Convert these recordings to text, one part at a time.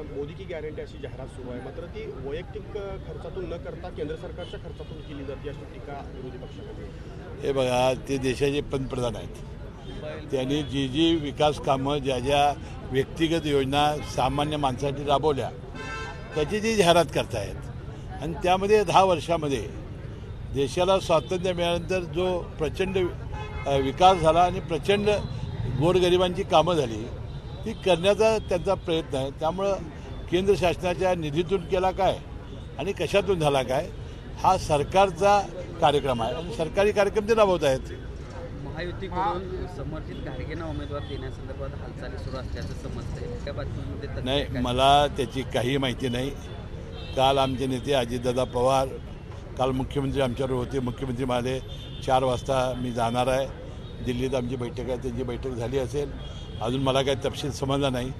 मोदी की गॅरंटी अशी जाहिरात सुरू आहे, मात्र ती वैयक्तिक खर्चातून न करता केंद्र सरकारच्या खर्चातून केली जाते अशी टीका विरोधी पक्षामध्ये। हे बघा, ते देशाचे पंतप्रधान आहेत, त्यांनी जी जी विकास कामं ज्या ज्या व्यक्तिगत योजना सामान्य माणसासाठी राबवल्या त्याची जी जाहिरात करतायत आणि त्यामध्ये 10 वर्षामध्ये देशाला स्वातंत्र्य मिळाल्यानंतर जो प्रचंड विकास झाला आणि प्रचंड गोरगरिबांची कामं झाली ती करण्याचा त्यांचा प्रयत्न आहे। त्यामुळं केंद्र शासनाच्या निधीतून केला काय आणि कशातून झाला काय हा सरकारचा कार्यक्रम आहे आणि सरकारी कार्यक्रम ते राबवत आहेत। महायुतीकडून समर्जित घाडगेंना उमेदवार देण्यासंदर्भात हालचाली सुरू असल्याचं समजतंय, त्या बातमीमध्ये नाही, मला त्याची काही माहिती नाही। काल आमचे नेते अजितदादा पवार काल मुख्यमंत्री आमच्यावर होते, मुख्यमंत्री म्हणाले 4 वाजता मी जाणार आहे, दिल्लीत आमची बैठक आहे, त्यांची बैठक झाली असेल, अजून मला काही तपशील समजला नाही।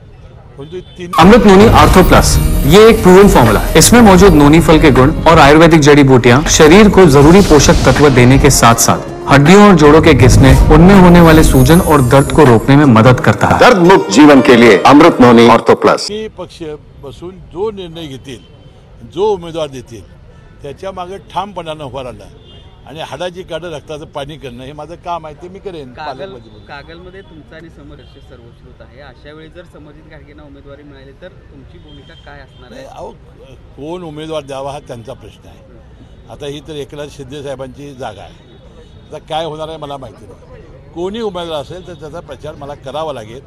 अमृत नोनी आर्थो प्लस ये एक प्रूवन फॉर्मूला है। इसमें मौजूद नोनी फल के गुण और आयुर्वेदिक जड़ी बूटियां शरीर को जरूरी पोषक तत्व देने के साथ साथ हड्डियों और जोड़ों के घिसने, उनमें होने वाले सूजन और दर्द को रोकने में मदद करता है। दर्द मुक्त जीवन के लिए अमृत नोनी आर्थो प्लस। पक्ष बसून जो निर्णय घेतील, जो उमेदवार देतील त्याच्या मागे ठामपणानं उभा राहिला आणि हाडाची काढं रक्ताचं पाणी करणं हे माझं काम आहे, ते मी करेन। कागलमध्ये तुमचा आणि समरस्य सर्वश्रुत आहे, अशा वेळी जर समर्जित घाडगेंना उमेदवारी मिळाली तर तुमची भूमिका काय असणार आहे? अहो, कोण उमेदवार द्यावा हा त्यांचा प्रश्न आहे। आता ही तर एकनाथ शिंदे साहेबांची जागा आहे, आता काय होणार आहे मला माहिती नाही। कोणी उमेदवार असेल तर त्याचा प्रचार मला करावा लागेल,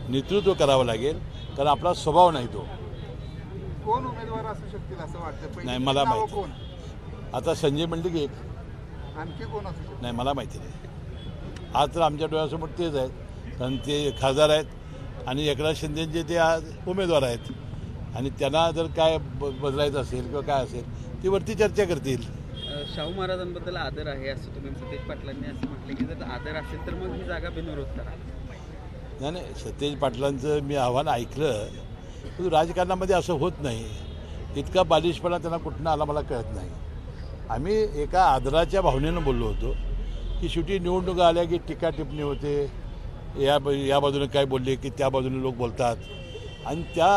नेतृत्व करावं लागेल, कारण आपला स्वभाव नाही तो। कोण उमेदवार असू शकतील असं वाटतं? नाही, मला माहिती। आता संजय मंडलिक एक, आणखी कोण असू शकतं? नाही, मला माहिती नाही। आज तर आमच्या डोळ्यासमोर तेच आहेत, कारण ते खासदार आहेत आणि एकनाथ शिंदेचे ते आज उमेदवार आहेत आणि त्यांना जर काय बदलायचं असेल किंवा काय असेल ती वरती चर्चा करतील। शाहू महाराजांबद्दल आदर आहे असं तुम्ही सतेज पाटलांनी असं म्हटलं की जर आदर असेल तर मग ही जागा बिनविरोध करा। नाही, सतेज पाटलांचं मी आव्हान ऐकलं, पण राजकारणामध्ये असं होत नाही। इतका बालिशपणा त्यांना कुठनं आला मला कळत नाही। आम्ही एका आदराच्या भावनेनं बोललो होतो की शेवटी निवडणुका आल्या की टीका टिप्पणी होते, या बाजूने काय बोलले की त्या बाजूने लोक बोलतात आणि त्या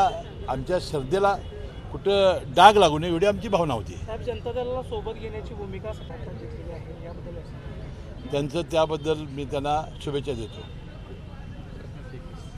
आमच्या श्रद्धेला कुठं डाग लागू नये एवढी आमची भावना होती। जनता दलाला सोबत घेण्याची भूमिका घेतलेली आहे, याबद्दल त्यांचं त्याबद्दल मी त्यांना शुभेच्छा देतो।